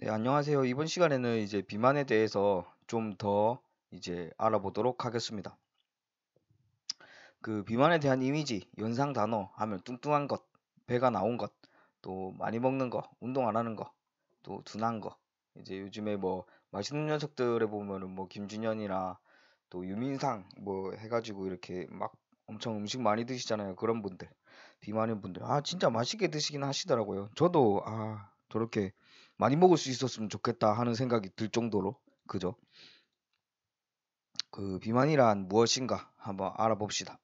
네, 안녕하세요. 이번 시간에는 이제 비만에 대해서 좀 더 이제 알아보도록 하겠습니다. 그 비만에 대한 이미지, 연상 단어 하면 뚱뚱한 것, 배가 나온 것, 또 많이 먹는 거, 운동 안 하는 거, 또 둔한 거. 이제 요즘에 뭐 맛있는 녀석들에 보면은 뭐 김준현이나 또 유민상 뭐 해가지고 이렇게 막 엄청 음식 많이 드시잖아요. 그런 분들, 비만인 분들. 아, 진짜 맛있게 드시긴 하시더라고요. 저도 저렇게 많이 먹을 수 있었으면 좋겠다 하는 생각이 들 정도로 그죠? 그 비만이란 무엇인가 한번 알아봅시다.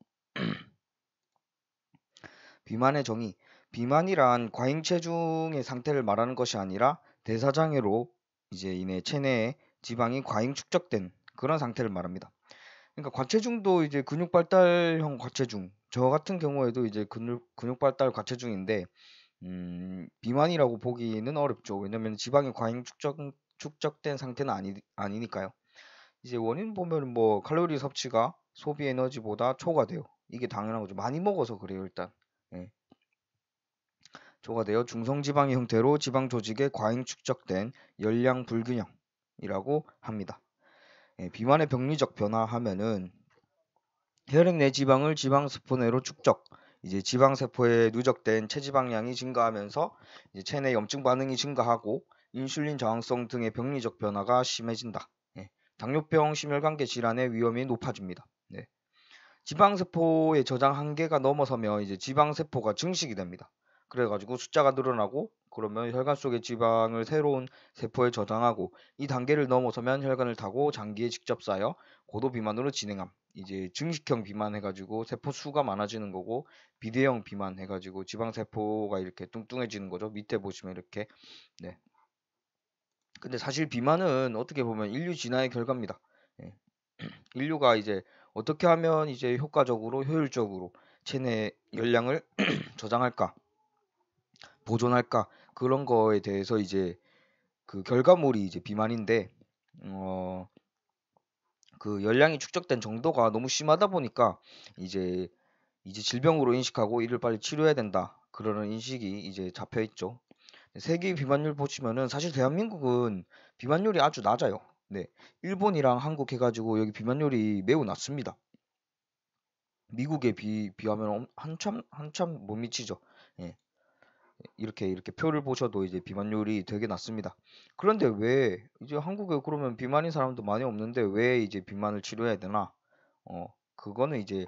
비만의 정의. 비만이란 과잉 체중의 상태를 말하는 것이 아니라 대사장애로 이제 인해 체내에 지방이 과잉 축적된 그런 상태를 말합니다. 그러니까 과체중도 이제 근육 발달형 과체중. 저 같은 경우에도 이제 근육 발달 과체중인데 비만이라고 보기는 어렵죠. 왜냐면 지방이 과잉 축적된 상태는 아니니까요. 이제 원인 보면 뭐 칼로리 섭취가 소비 에너지보다 초과돼요. 이게 당연한 거죠. 많이 먹어서 그래요, 일단. 예. 초과되어 중성지방의 형태로 지방 조직에 과잉 축적된 열량 불균형이라고 합니다. 예, 비만의 병리적 변화 하면은 혈액 내 지방을 지방세포 내로 축적, 이제 지방세포에 누적된 체지방량이 증가하면서 이제 체내 염증 반응이 증가하고 인슐린 저항성 등의 병리적 변화가 심해진다. 예, 당뇨병, 심혈관계 질환의 위험이 높아집니다. 네. 지방세포의 저장 한계가 넘어서면 이제 지방세포가 증식이 됩니다. 그래가지고 숫자가 늘어나고 그러면 혈관 속의 지방을 새로운 세포에 저장하고 이 단계를 넘어서면 혈관을 타고 장기에 직접 쌓여 고도 비만으로 진행함. 이제 증식형 비만 해가지고 세포 수가 많아지는 거고 비대형 비만 해가지고 지방세포가 이렇게 뚱뚱해지는 거죠. 밑에 보시면 이렇게. 네. 근데 사실 비만은 어떻게 보면 인류 진화의 결과입니다. 예. 인류가 이제 어떻게 하면 이제 효과적으로 효율적으로 체내 열량을 저장할까, 보존할까 그런 거에 대해서 이제 그 결과물이 이제 비만인데 어, 그 열량이 축적된 정도가 너무 심하다 보니까 이제 질병으로 인식하고 이를 빨리 치료해야 된다. 그러는 인식이 이제 잡혀 있죠. 세계 비만율 보시면은 사실 대한민국은 비만율이 아주 낮아요. 네. 일본이랑 한국 해가지고 여기 비만율이 매우 낮습니다. 미국에 비하면 한참 못 미치죠. 예. 이렇게 표를 보셔도 이제 비만율이 되게 낮습니다. 그런데 왜 이제 한국에 그러면 비만인 사람도 많이 없는데 왜 이제 비만을 치료해야 되나? 그거는 이제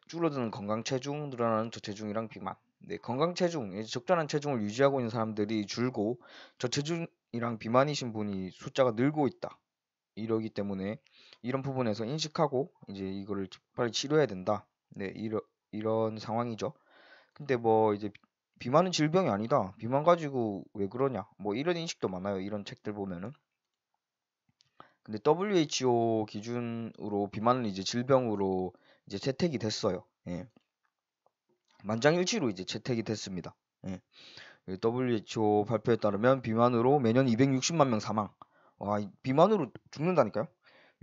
줄어드는 건강 체중, 늘어나는 저체중이랑 비만. 네, 건강 체중, 이제 적절한 체중을 유지하고 있는 사람들이 줄고 저체중이랑 비만이신 분이 숫자가 늘고 있다. 이러기 때문에 이런 부분에서 인식하고 이제 이거를 빨리 치료해야 된다. 네, 이런 상황이죠. 근데 뭐 이제 비만은 질병이 아니다. 비만 가지고 왜 그러냐? 뭐 이런 인식도 많아요. 이런 책들 보면은. 근데 WHO 기준으로 비만은 이제 질병으로 이제 채택이 됐어요. 예. 만장일치로 이제 채택이 됐습니다. 예. WHO 발표에 따르면 비만으로 매년 260만 명 사망. 와, 비만으로 죽는다니까요?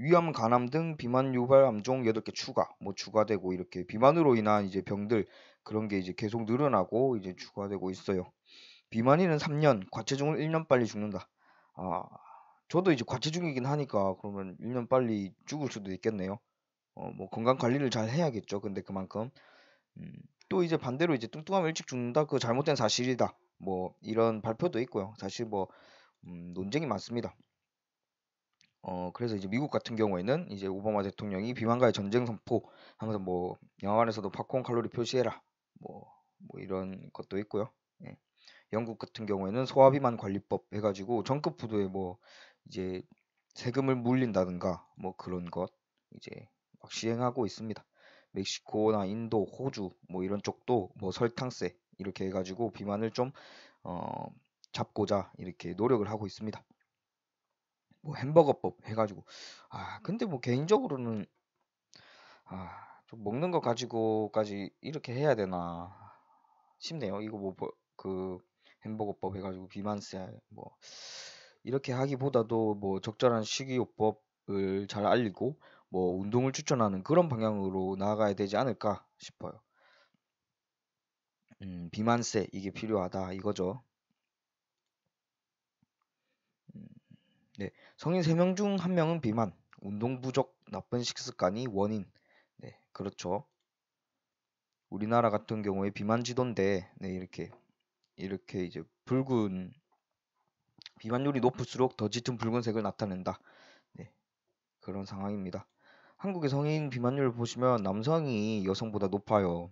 위암, 간암 등 비만 유발 암종 8개 추가되고 이렇게 비만으로 인한 이제 병들 그런 게 이제 계속 늘어나고 이제 추가되고 있어요. 비만인은 3년, 과체중은 1년 빨리 죽는다. 아, 저도 이제 과체중이긴 하니까 그러면 1년 빨리 죽을 수도 있겠네요. 뭐 건강 관리를 잘 해야겠죠. 근데 그만큼 음, 또 이제 반대로 이제 뚱뚱하면 일찍 죽는다. 그거 잘못된 사실이다. 뭐 이런 발표도 있고요. 사실 뭐 논쟁이 많습니다. 그래서 이제 미국 같은 경우에는 이제 오바마 대통령이 비만과의 전쟁 선포 하면서 뭐 영화관에서도 팝콘 칼로리 표시해라. 뭐 이런 것도 있고요. 예. 영국 같은 경우에는 소화비만 관리법 해가지고 정급 부도에 뭐 이제 세금을 물린다든가 뭐 그런 것 이제 막 시행하고 있습니다. 멕시코나 인도, 호주 뭐 이런 쪽도 뭐 설탕세 이렇게 해가지고 비만을 좀 어, 잡고자 이렇게 노력을 하고 있습니다. 뭐 햄버거법 해가지고 근데 뭐 개인적으로는 좀 먹는 거 가지고까지 이렇게 해야 되나 싶네요. 이거 뭐 그 햄버거법 해가지고 비만세 뭐 이렇게 하기보다도 뭐 적절한 식이요법을 잘 알리고 뭐 운동을 추천하는 그런 방향으로 나아가야 되지 않을까 싶어요. 비만세 이게 필요하다 이거죠. 네, 성인 3명 중 1명은 비만, 운동 부족, 나쁜 식습관이 원인. 네, 그렇죠. 우리나라 같은 경우에 비만 지도인데, 네, 이렇게 이제 붉은 비만율이 높을수록 더 짙은 붉은색을 나타낸다. 네, 그런 상황입니다. 한국의 성인 비만율을 보시면 남성이 여성보다 높아요.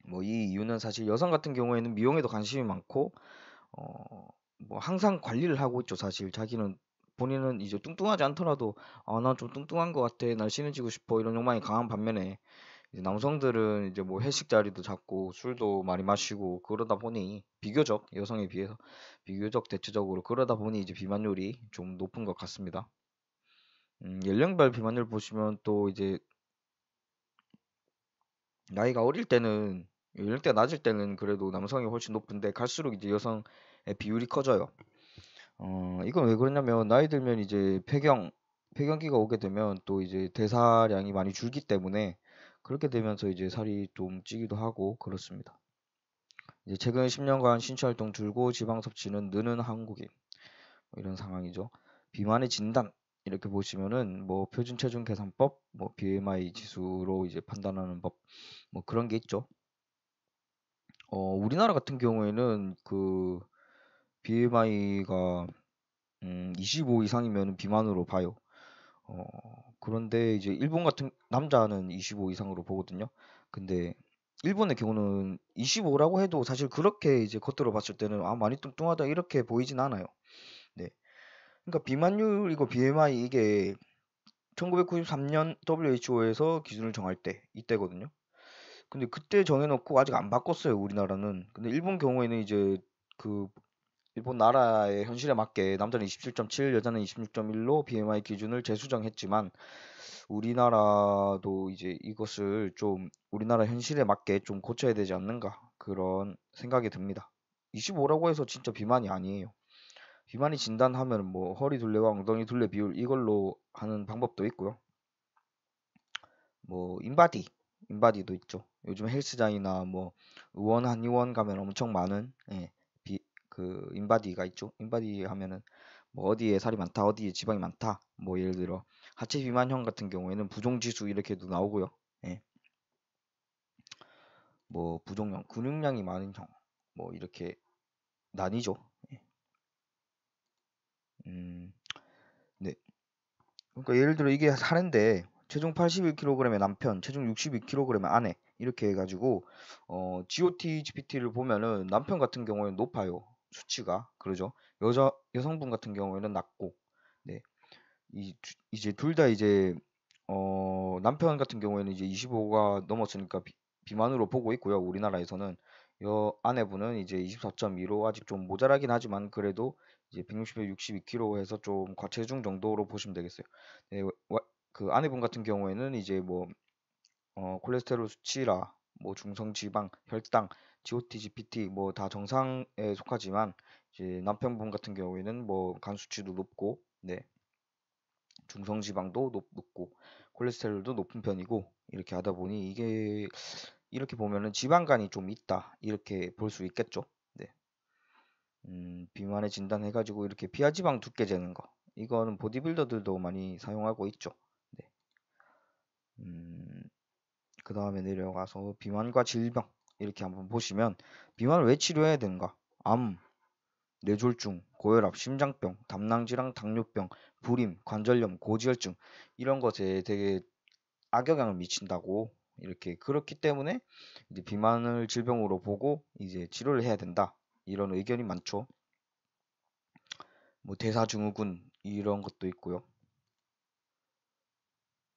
뭐 이 이유는 사실 여성 같은 경우에는 미용에도 관심이 많고 뭐 항상 관리를 하고 있죠. 사실 자기는 본인은 이제 뚱뚱하지 않더라도 나 좀 뚱뚱한 것 같아. 날씬해지고 싶어. 이런 욕망이 강한 반면에 이제 남성들은 이제 뭐 회식 자리도 잡고 술도 많이 마시고 그러다 보니 비교적 여성에 비해서 비교적 대체적으로 그러다 보니 이제 비만율이 좀 높은 것 같습니다. 연령별 비만율 보시면 또 이제 나이가 어릴 때는 연령대가 낮을 때는 그래도 남성이 훨씬 높은데 갈수록 이제 여성의 비율이 커져요. 이건 왜 그러냐면 나이 들면 이제 폐경기가 오게 되면 또 이제 대사량이 많이 줄기 때문에 그렇게 되면서 이제 살이 좀 찌기도 하고 그렇습니다. 이제 최근 10년간 신체 활동 줄고 지방 섭취는 느는 한국인 뭐 이런 상황이죠. 비만의 진단 이렇게 보시면은 뭐 표준 체중 계산법, 뭐 BMI 지수로 이제 판단하는 법, 뭐 그런 게 있죠. 우리나라 같은 경우에는 그 BMI가 25 이상이면 비만으로 봐요. 어, 그런데 이제 일본 같은 남자는 25 이상으로 보거든요. 근데 일본의 경우는 25라고 해도 사실 그렇게 이제 겉으로 봤을 때는 많이 뚱뚱하다 이렇게 보이진 않아요. 네. 그러니까 비만율이고 BMI 이게 1993년 WHO에서 기준을 정할 때 이때거든요. 근데 그때 정해놓고 아직 안 바꿨어요, 우리나라는. 근데 일본 경우에는 이제 그 일본 나라의 현실에 맞게 남자는 27.7, 여자는 26.1로 BMI 기준을 재수정했지만 우리나라도 이제 이것을 좀 우리나라 현실에 맞게 좀 고쳐야 되지 않는가 그런 생각이 듭니다. 25라고 해서 진짜 비만이 아니에요. 비만이 진단하면 뭐 허리 둘레와 엉덩이 둘레 비율 이걸로 하는 방법도 있고요. 뭐 인바디도 있죠. 요즘 헬스장이나 뭐 의원 한의원 가면 엄청 많은 그 인바디가 있죠. 인바디 하면은 뭐 어디에 살이 많다, 어디에 지방이 많다. 뭐 예를 들어 하체 비만형 같은 경우에는 부종지수 이렇게도 나오고요. 예. 뭐 부종형, 근육량이 많은 형, 뭐 이렇게 나뉘죠. 예. 음, 네. 그러니까 예를 들어 이게 사례인데 체중 81kg의 남편, 체중 62kg의 아내 이렇게 해가지고 GOT, GPT를 보면은 남편 같은 경우에는 높아요. 수치가 그러죠. 여성분 같은 경우에는 낮고, 네. 이제 둘 다 이제 남편 같은 경우에는 이제 25가 넘었으니까 비만으로 보고 있고요. 우리나라에서는 아내분은 이제 24.2로 아직 좀 모자라긴 하지만 그래도 이제 160에 62kg 해서 좀 과체중 정도로 보시면 되겠어요. 네, 그 아내분 같은 경우에는 이제 뭐 콜레스테롤 수치라 뭐 중성 지방, 혈당, GOT, GPT 뭐 다 정상에 속하지만 이제 남편분 같은 경우에는 뭐 간 수치도 높고 네. 중성 지방도 높고 콜레스테롤도 높은 편이고 이렇게 하다 보니 이게 이렇게 보면은 지방간이 좀 있다 이렇게 볼 수 있겠죠. 네. 비만의 진단해가지고 이렇게 피하지방 두께 재는 거 이거는 보디빌더들도 많이 사용하고 있죠. 네. 그 다음에 내려가서 비만과 질병 이렇게 한번 보시면 비만을 왜 치료해야 되는가? 암, 뇌졸중, 고혈압, 심장병, 담낭질환, 당뇨병, 불임, 관절염, 고지혈증 이런 것에 되게 악영향을 미친다고 이렇게 그렇기 때문에 이제 비만을 질병으로 보고 이제 치료를 해야 된다 이런 의견이 많죠. 뭐 대사증후군 이런 것도 있고요.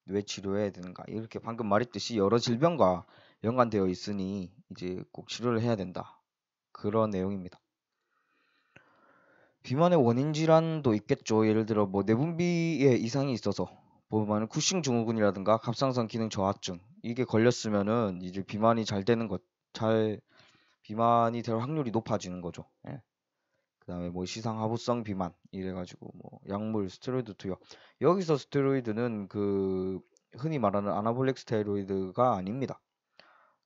왜 치료해야 되는가 이렇게 방금 말했듯이 여러 질병과 연관되어 있으니 이제 꼭 치료를 해야 된다 그런 내용입니다. 비만의 원인 질환도 있겠죠. 예를 들어 뭐 내분비에 이상이 있어서 보면 쿠싱 증후군이라든가 갑상선 기능 저하증 이게 걸렸으면은 이제 비만이 잘 되는 비만이 될 확률이 높아지는 거죠. 예. 그다음에 뭐 시상하부성 비만 이래가지고 뭐 약물 스테로이드 투여 여기서 스테로이드는 그 흔히 말하는 아나볼릭 스테로이드가 아닙니다.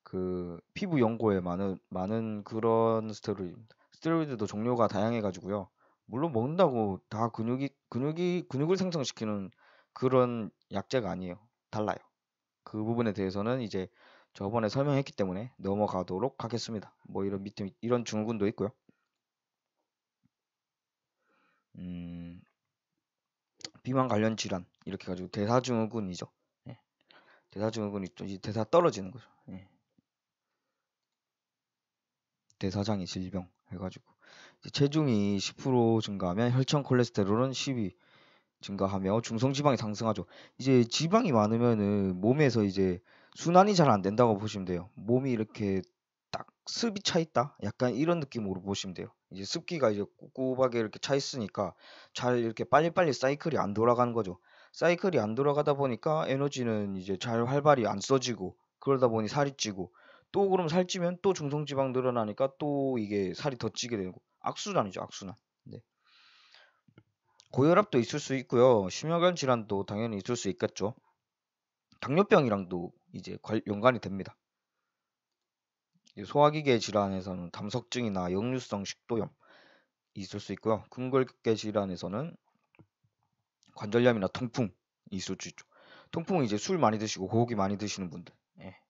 그 피부 연고에 많은 그런 스테로이드입니다. 스테로이드도 종류가 다양해가지고요. 물론 먹는다고 다 근육을 생성시키는 그런 약제가 아니에요. 달라요. 그 부분에 대해서는 이제 저번에 설명했기 때문에 넘어가도록 하겠습니다. 뭐 이런 밑에 이런 증후군도 있고요. 비만 관련 질환 이렇게 가지고 대사증후군이죠. 예. 대사증후군이 또 이제 대사 떨어지는 거죠. 예. 대사장애 질병 해가지고 체중이 10% 증가하면 혈청 콜레스테롤은 12 증가하며 중성지방이 상승하죠. 이제 지방이 많으면은 몸에서 이제 순환이 잘 안 된다고 보시면 돼요. 몸이 이렇게 딱 습이 차 있다? 약간 이런 느낌으로 보시면 돼요. 이제 습기가 이제 꿉꿉하게 이렇게 차 있으니까 잘 이렇게 빨리빨리 사이클이 안 돌아가는 거죠. 사이클이 안 돌아가다 보니까 에너지는 이제 잘 활발히 안 써지고 그러다 보니 살이 찌고 또 그럼 살찌면 또 중성지방 늘어나니까 또 이게 살이 더 찌게 되고 악순환이죠, 악순환. 네. 고혈압도 있을 수 있고요. 심혈관 질환도 당연히 있을 수 있겠죠. 당뇨병이랑도 이제 연관이 됩니다. 소화기계 질환에서는 담석증이나 역류성 식도염 있을 수 있고요. 궁궐계 질환에서는 관절염이나 통풍이 있을 수 있죠. 통풍은 이제 술 많이 드시고 고기 많이 드시는 분들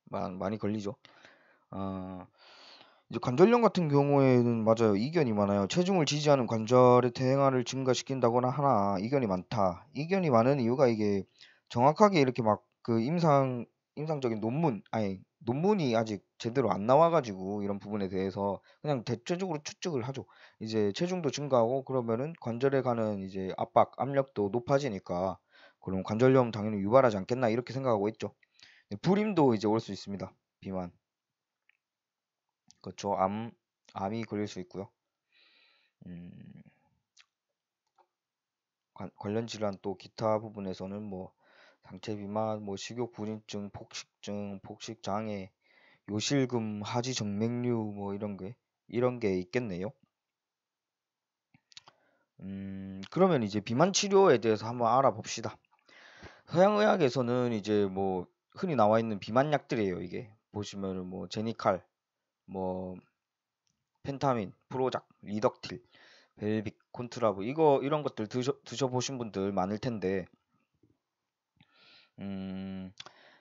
많이 걸리죠. 이제 관절염 같은 경우에는 맞아요. 이견이 많아요. 체중을 지지하는 관절의 대행하를 증가시킨다거나 하나 이견이 많다. 이견이 많은 이유가 이게 정확하게 이렇게 막 그 임상적인 논문이 아직 제대로 안 나와가지고 이런 부분에 대해서 그냥 대체적으로 추측을 하죠. 이제 체중도 증가하고 그러면은 관절에 가는 이제 압력도 높아지니까 그럼 관절염 당연히 유발하지 않겠나 이렇게 생각하고 있죠. 불임도 이제 올 수 있습니다. 비만. 그렇죠. 암이 걸릴 수 있고요. 음, 관련 질환 또 기타 부분에서는 뭐 상체 비만, 뭐 식욕 불임증, 폭식증, 폭식 장애, 요실금, 하지 정맥류 뭐 이런 게 있겠네요. 그러면 이제 비만 치료에 대해서 한번 알아봅시다. 서양의학에서는 이제 뭐 흔히 나와 있는 비만 약들이에요. 이게 보시면은 뭐 제니칼, 뭐 펜타민, 프로작, 리덕틸, 벨빅, 콘트라브 이런 것들 드셔보신 분들 많을 텐데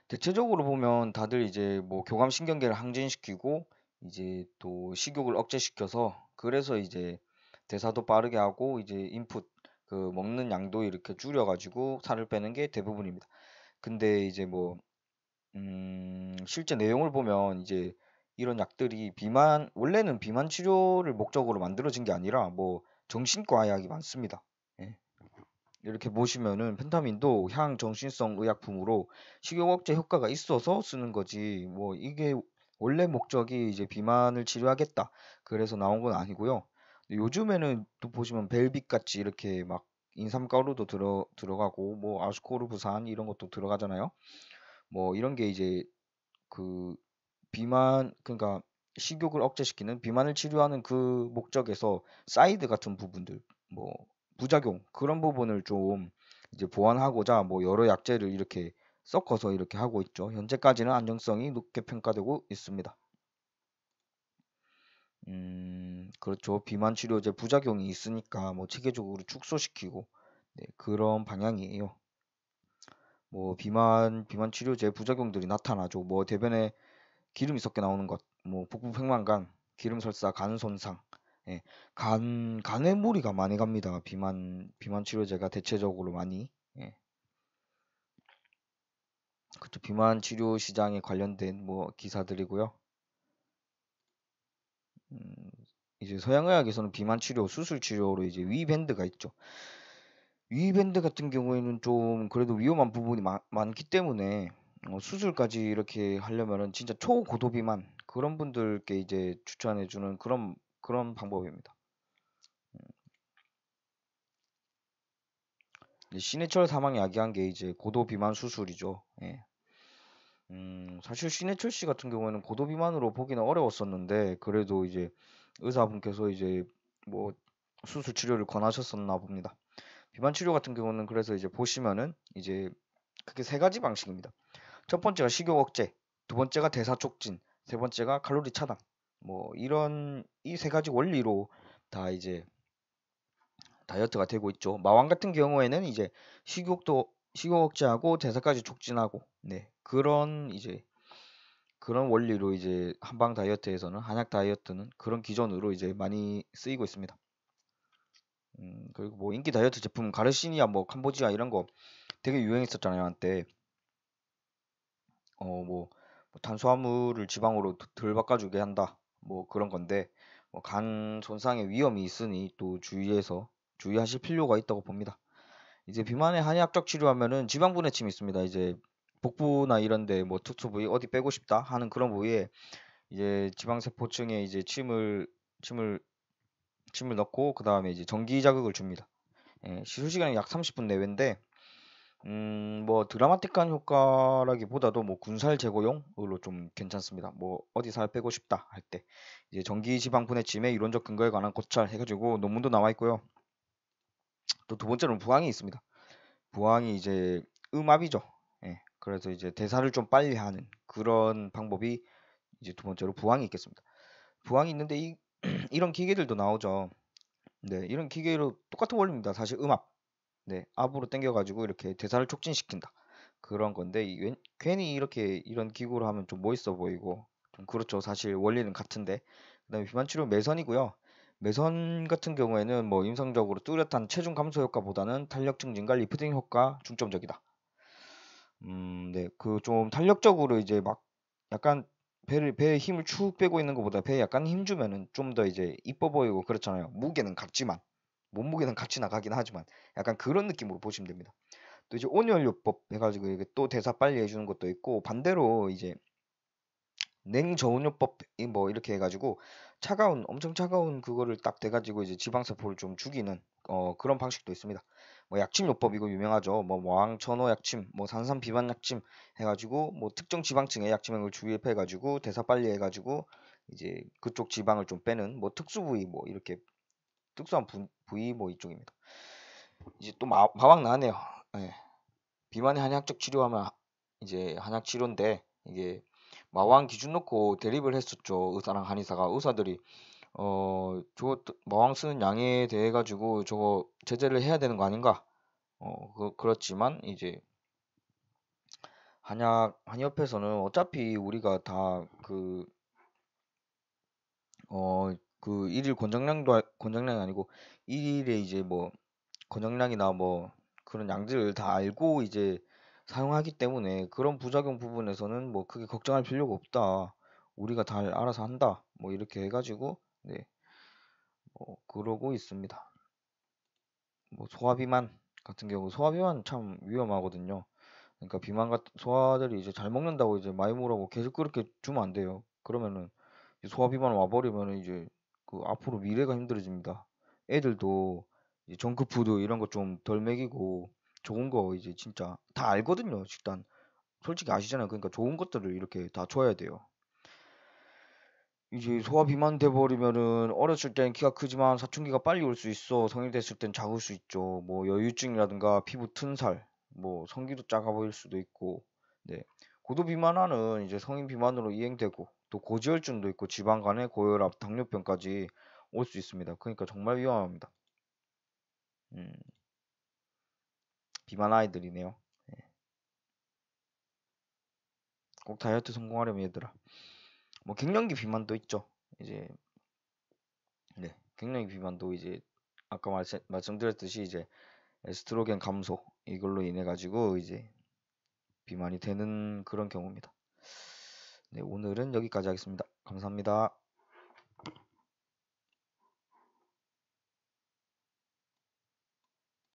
대체적으로 보면 다들 이제 뭐 교감신경계를 항진시키고 이제 또 식욕을 억제시켜서 그래서 이제 대사도 빠르게 하고 이제 인풋 그 먹는 양도 이렇게 줄여가지고 살을 빼는 게 대부분입니다. 근데 이제 뭐 실제 내용을 보면 이제 이런 약들이 원래는 비만 치료를 목적으로 만들어진 게 아니라 뭐 정신과 약이 많습니다. 예. 이렇게 보시면은 펜타민도 향정신성 의약품으로 식욕 억제 효과가 있어서 쓰는 거지 뭐 이게 원래 목적이 이제 비만을 치료하겠다 그래서 나온 건 아니고요. 요즘에는 또 보시면 벨빅 같이 이렇게 막 인삼가루도 들어가고 뭐 아스코르브산 이런 것도 들어가잖아요. 뭐 이런 게 이제 그 그러니까 식욕을 억제시키는 비만을 치료하는 그 목적에서 사이드 같은 부분들 뭐 부작용 그런 부분을 좀 이제 보완하고자 뭐 여러 약제를 이렇게 섞어서 이렇게 하고 있죠. 현재까지는 안정성이 높게 평가되고 있습니다. 그렇죠. 비만 치료제 부작용이 있으니까 뭐 체계적으로 축소시키고 그런 방향이에요. 뭐 비만 치료제 부작용들이 나타나죠. 뭐 대변에 기름이 섞여 나오는 것, 뭐 복부 팽만간, 기름 설사, 간 손상, 예, 간에 무리가 많이 갑니다. 비만 치료제가 대체적으로 많이, 예, 그쵸. 비만 치료 시장에 관련된 뭐 기사들이고요. 음, 이제 서양의학에서는 비만 치료, 수술 치료로 이제 위밴드가 있죠. 위밴드 같은 경우에는 좀 그래도 위험한 부분이 많기 때문에 수술까지 이렇게 하려면은 진짜 초고도 비만 그런 분들께 이제 추천해주는 그런 방법입니다. 신해철 사망 야기한 게 이제 고도 비만 수술이죠. 예. 사실 신해철 씨 같은 경우에는 고도 비만으로 보기는 어려웠었는데 그래도 이제 의사분께서 이제 뭐 수술 치료를 권하셨었나 봅니다. 비만 치료 같은 경우는 그래서 이제 보시면은 이제 크게 세 가지 방식입니다. 첫 번째가 식욕 억제, 두 번째가 대사 촉진, 세 번째가 칼로리 차단. 뭐 이런 이 세 가지 원리로 다 이제 다이어트가 되고 있죠. 마왕 같은 경우에는 이제 식욕 억제하고 대사까지 촉진하고 그런 이제 그런 원리로 이제 한방 다이어트에서는 한약 다이어트는 그런 기존으로 이제 많이 쓰이고 있습니다. 그리고 뭐 인기 다이어트 제품 가르시니아 뭐 캄보지아 이런 거 되게 유행했었잖아요 한때. 뭐 탄수화물을 지방으로 덜 바꿔주게 한다 뭐 그런 건데 간 손상의 위험이 있으니 또 주의하실 필요가 있다고 봅니다. 이제 비만의 한의학적 치료하면은 지방 분해침이 있습니다. 이제 복부나 이런데 뭐 특수 부위 어디 빼고 싶다 하는 그런 부위에 이제 지방세포층에 이제 침을 넣고 그 다음에 이제 전기 자극을 줍니다. 시술 시간이 약 30분 내외인데 뭐 드라마틱한 효과라기보다도 뭐 군살 제거용으로 좀 괜찮습니다. 뭐 어디 살 빼고 싶다 할 때 이제 전기 지방 분해침의 이론적 근거에 관한 고찰 해가지고 논문도 나와 있고요. 또 두 번째로는 부항이 있습니다. 부항이 이제 음압이죠. 그래서 이제 대사를 좀 빨리 하는 그런 방법이 이제 두 번째로 부항이 있겠습니다. 부항이 있는데 이런 기계들도 나오죠. 네, 이런 기계로 똑같은 원리입니다. 사실 음압. 압으로 당겨가지고 이렇게 대사를 촉진시킨다. 그런 건데 괜히 이렇게 이런 기구로 하면 좀 멋있어 보이고 좀 그렇죠. 사실 원리는 같은데. 그다음에 비만 치료 매선이고요. 매선 같은 경우에는 뭐 임상적으로 뚜렷한 체중 감소 효과보다는 탄력 증진과 리프팅 효과 중점적이다. 네, 그 좀 탄력적으로 이제 막 약간 배에 힘을 축 빼고 있는 것보다 배에 약간 힘 주면은 좀 더 이제 이뻐 보이고 그렇잖아요. 무게는 같지만 몸무게는 같이 나가긴 하지만 약간 그런 느낌으로 보시면 됩니다. 또 이제 온열요법 해가지고 이게 또 대사 빨리 해주는 것도 있고 반대로 이제 냉저온요법 뭐 이렇게 해가지고 엄청 차가운 그거를 딱 대가지고 이제 지방세포를 좀 죽이는 그런 방식도 있습니다. 뭐 약침요법 이거 유명하죠. 뭐 왕천호 약침, 뭐 산삼 비만 약침 해가지고 뭐 특정 지방층의 약침액을 주입해가지고 대사 빨리 해가지고 이제 그쪽 지방을 좀 빼는 뭐 특수 부위 뭐 이렇게 특수한 부위 뭐 이쪽입니다. 이제 또 마왕 나네요. 예. 비만의 한의학적 치료하면 이제 한약 치료인데 이게 마왕 기준 놓고 대립을 했었죠. 의사랑 한의사가 의사들이 저거 마왕 쓰는 양에 대해 가지고 저거 제재를 해야 되는 거 아닌가? 그렇지만 이제 한의협회에서는 어차피 우리가 다 그 일일 권장량이 아니고 일일에 이제 뭐 권장량이나 뭐 그런 양들을 다 알고 이제 사용하기 때문에 그런 부작용 부분에서는 뭐 크게 걱정할 필요가 없다. 우리가 다 알아서 한다. 뭐 이렇게 해가지고 그러고 있습니다. 뭐 소화비만 같은 경우 소화비만 참 위험하거든요. 그러니까 소화들이 이제 잘 먹는다고 이제 많이 먹으라고 계속 그렇게 주면 안 돼요. 그러면은 소화비만 와버리면은 이제 그 앞으로 미래가 힘들어집니다. 애들도 이제 정크푸드 이런 거 좀 덜 먹이고 좋은 거 이제 진짜 다 알거든요. 식단 솔직히 아시잖아요. 그러니까 좋은 것들을 이렇게 다 줘야 돼요. 이제 소화 비만 돼버리면은 어렸을 땐 키가 크지만 사춘기가 빨리 올 수 있어. 성인 됐을 땐 작을 수 있죠. 뭐 여유증이라든가 피부 튼살, 뭐 성기도 작아 보일 수도 있고. 네. 고도 비만화는 이제 성인 비만으로 이행되고 또 고지혈증도 있고 지방간에 고혈압, 당뇨병까지 올 수 있습니다. 그러니까 정말 위험합니다. 음, 비만 아이들이네요. 꼭 다이어트 성공하려면 얘들아. 뭐 갱년기 비만도 있죠. 이제 갱년기 비만도 이제 아까 말씀드렸듯이 이제 에스트로겐 감소 이걸로 인해 가지고 이제 비만이 되는 그런 경우입니다. 네, 오늘은 여기까지 하겠습니다. 감사합니다.